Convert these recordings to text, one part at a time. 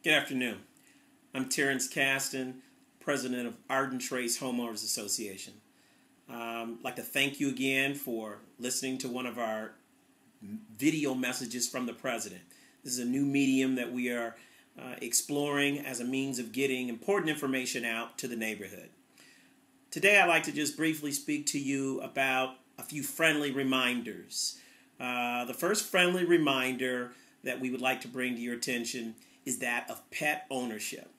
Good afternoon. I'm Terrence Caston, president of Arden Trace Homeowners Association. I'd like to thank you again for listening to one of our video messages from the president. This is a new medium that we are exploring as a means of getting important information out to the neighborhood. Today I'd like to just briefly speak to you about a few friendly reminders. The first friendly reminder that we would like to bring to your attention is that of pet ownership.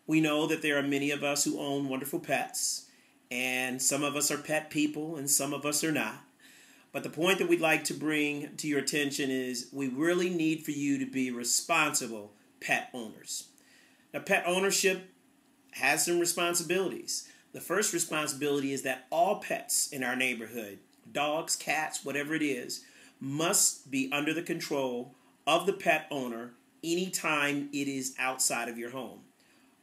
We know that there are many of us who own wonderful pets, and some of us are pet people and some of us are not. But the point that we'd like to bring to your attention is we really need for you to be responsible pet owners. Now, pet ownership has some responsibilities. The first responsibility is that all pets in our neighborhood, dogs, cats, whatever it is, must be under the control of the pet owner anytime it is outside of your home.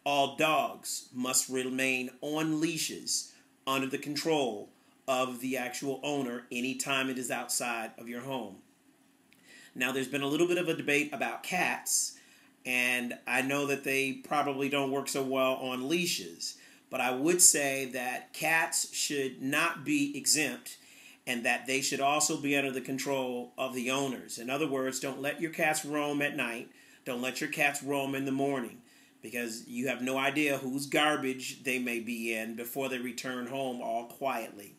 All dogs must remain on leashes under the control of the actual owner anytime it is outside of your home. Now, there's been a little bit of a debate about cats, and I know that they probably don't work so well on leashes, but I would say that cats should not be exempt and that they should also be under the control of the owners. In other words, don't let your cats roam at night. Don't let your cats roam in the morning, because you have no idea whose garbage they may be in before they return home all quietly.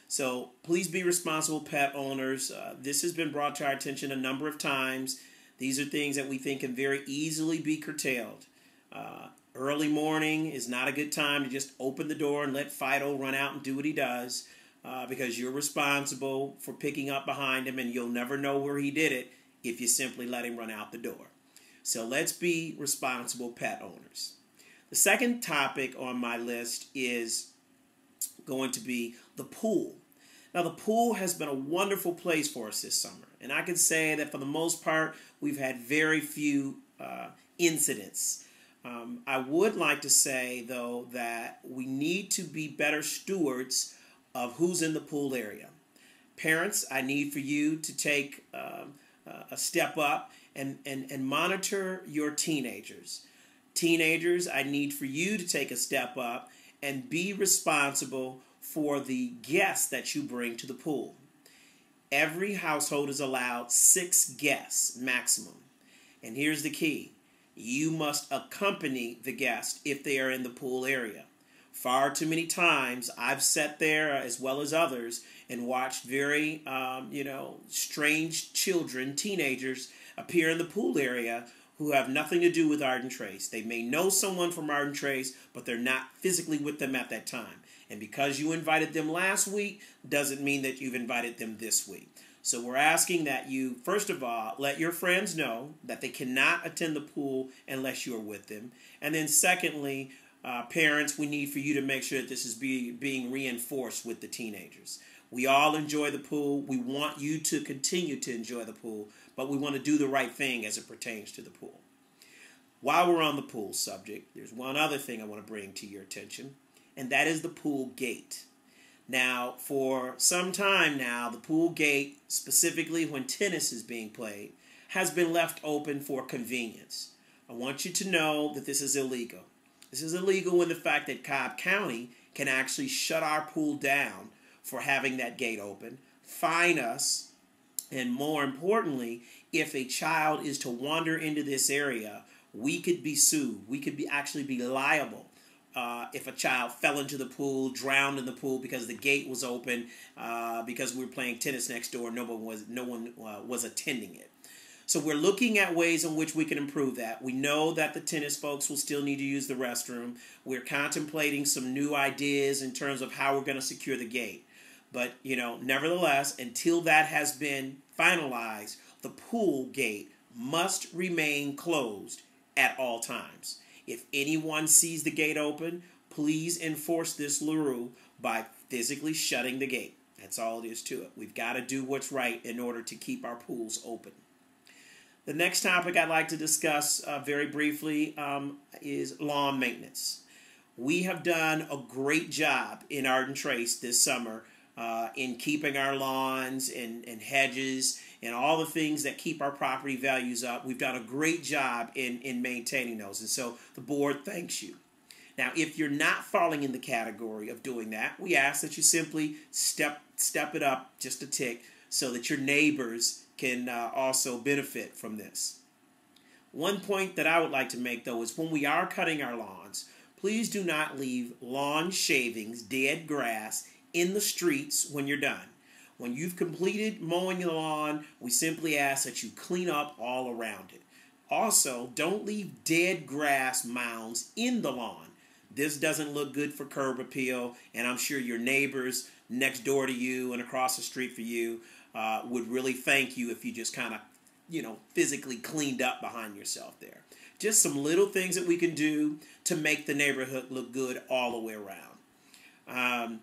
So please be responsible pet owners. This has been brought to our attention a number of times. These are things that we think can very easily be curtailed. Early morning is not a good time to just open the door and let Fido run out and do what he does, because you're responsible for picking up behind him, and you'll never know where he did it if you simply let him run out the door. So let's be responsible pet owners. The second topic on my list is going to be the pool. Now, the pool has been a wonderful place for us this summer, and I can say that for the most part, we've had very few incidents. I would like to say, though, that we need to be better stewards of who's in the pool area. Parents, I need for you to take a step up and monitor your teenagers. Teenagers, I need for you to take a step up and be responsible for the guests that you bring to the pool. Every household is allowed 6 guests maximum. And here's the key. You must accompany the guest if they are in the pool area. Far too many times I've sat there, as well as others, and watched very, strange children, teenagers, appear in the pool area who have nothing to do with Arden Trace. They may know someone from Arden Trace, but they're not physically with them at that time. And because you invited them last week doesn't mean that you've invited them this week. So we're asking that you, first of all, let your friends know that they cannot attend the pool unless you're with them. And then secondly, parents, we need for you to make sure that this is being reinforced with the teenagers. We all enjoy the pool. We want you to continue to enjoy the pool, but we want to do the right thing as it pertains to the pool. While we're on the pool subject, there's one other thing I want to bring to your attention, and that is the pool gate. Now, for some time now, the pool gate, specifically when tennis is being played, has been left open for convenience. I want you to know that this is illegal. This is illegal in the fact that Cobb County can actually shut our pool down for having that gate open, fine us, and more importantly, if a child is to wander into this area, we could be sued. We could actually be liable if a child fell into the pool, drowned in the pool because the gate was open, because we were playing tennis next door, no one was attending it. So we're looking at ways in which we can improve that. We know that the tennis folks will still need to use the restroom. We're contemplating some new ideas in terms of how we're going to secure the gate. But, nevertheless, until that has been finalized, the pool gate must remain closed at all times. If anyone sees the gate open, please enforce this rule by physically shutting the gate. That's all it is to it. We've got to do what's right in order to keep our pools open. The next topic I'd like to discuss very briefly is lawn maintenance. We have done a great job in Arden Trace this summer in keeping our lawns and hedges and all the things that keep our property values up. We've done a great job in maintaining those, and so the board thanks you. Now, if you're not falling in the category of doing that, we ask that you simply step it up just a tick so that your neighbors can also benefit from this. One point that I would like to make, though, is when we are cutting our lawns, please do not leave lawn shavings, dead grass, in the streets when you're done. When you've completed mowing the lawn, we simply ask that you clean up all around it. Also, don't leave dead grass mounds in the lawn. This doesn't look good for curb appeal, and I'm sure your neighbors next door to you and across the street for you would really thank you if you just kind of, physically cleaned up behind yourself there. Just some little things that we can do to make the neighborhood look good all the way around.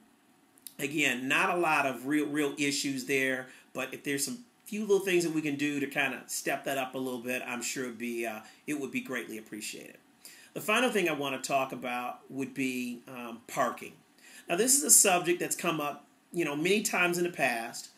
Again, not a lot of real issues there, but if there's some few little things that we can do to kind of step that up a little bit, I'm sure it would be greatly appreciated. The final thing I want to talk about would be parking. Now, this is a subject that's come up, many times in the past,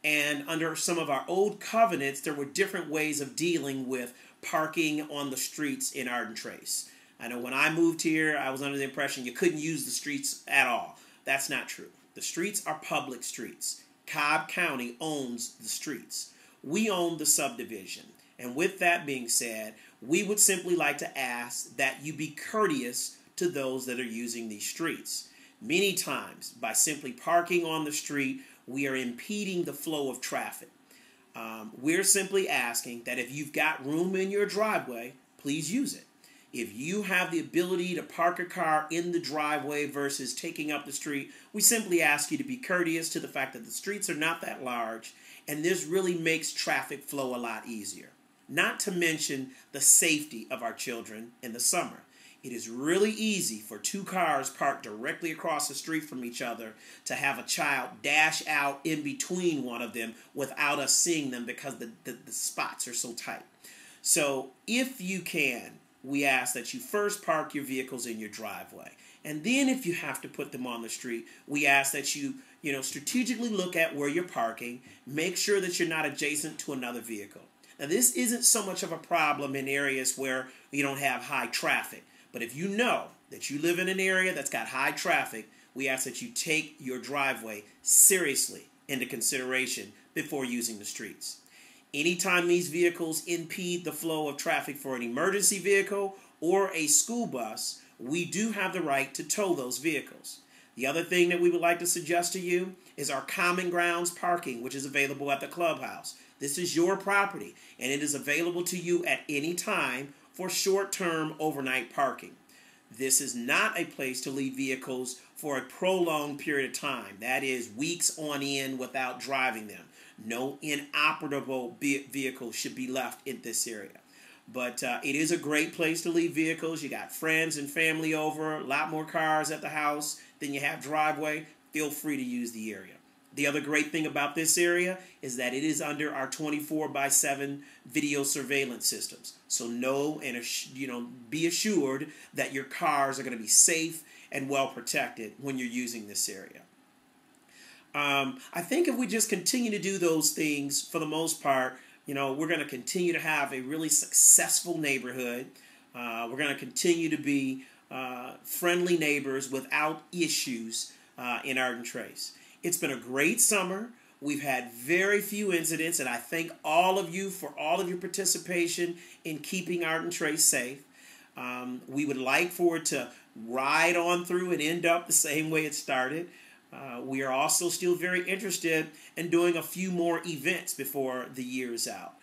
and under some of our old covenants, there were different ways of dealing with parking on the streets in Arden Trace. I know when I moved here, I was under the impression you couldn't use the streets at all. That's not true. The streets are public streets. Cobb County owns the streets. We own the subdivision. And with that being said, we would simply like to ask that you be courteous to those that are using these streets. Many times, by simply parking on the street, we are impeding the flow of traffic. We're simply asking that if you've got room in your driveway, please use it. If you have the ability to park a car in the driveway versus taking up the street, we simply ask you to be courteous to the fact that the streets are not that large, and this really makes traffic flow a lot easier. Not to mention the safety of our children in the summer. It is really easy for two cars parked directly across the street from each other to have a child dash out in between one of them without us seeing them because the spots are so tight. So if you can, we ask that you first park your vehicles in your driveway. And then if you have to put them on the street, we ask that you, strategically look at where you're parking. Make sure that you're not adjacent to another vehicle. Now, this isn't so much of a problem in areas where you don't have high traffic. But if you know that you live in an area that's got high traffic, we ask that you take your driveway seriously into consideration before using the streets. Anytime these vehicles impede the flow of traffic for an emergency vehicle or a school bus, we do have the right to tow those vehicles. The other thing that we would like to suggest to you is our common grounds parking, which is available at the clubhouse. This is your property, and it is available to you at any time for short-term overnight parking. This is not a place to leave vehicles for a prolonged period of time. That is, weeks on end without driving them. No inoperable vehicles should be left in this area. But it is a great place to leave vehicles. You got friends and family over, a lot more cars at the house than you have driveway. Feel free to use the area. The other great thing about this area is that it is under our 24/7 video surveillance systems. So know and be assured that your cars are going to be safe and well protected when you're using this area. I think if we just continue to do those things, for the most part, we're going to continue to have a really successful neighborhood. We're going to continue to be friendly neighbors without issues in Arden Trace. It's been a great summer. We've had very few incidents, and I thank all of you for all of your participation in keeping Arden Trace safe. We would like for it to ride on through and end up the same way it started. We are also still very interested in doing a few more events before the year is out.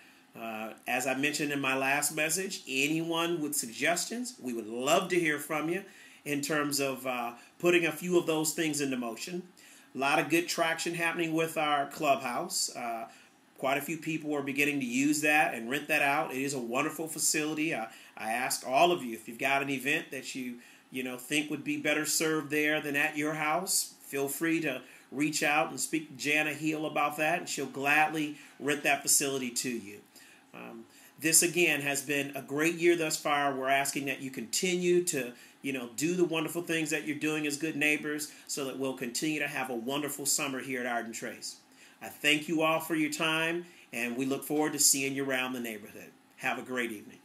As I mentioned in my last message, anyone with suggestions, we would love to hear from you in terms of putting a few of those things into motion. A lot of good traction happening with our clubhouse. Quite a few people are beginning to use that and rent that out. It is a wonderful facility. I ask all of you, if you've got an event that you think would be better served there than at your house, feel free to reach out and speak to Jana Heel about that, and she'll gladly rent that facility to you. This, again, has been a great year thus far. We're asking that you continue to do the wonderful things that you're doing as good neighbors so that we'll continue to have a wonderful summer here at Arden Trace. I thank you all for your time, and we look forward to seeing you around the neighborhood. Have a great evening.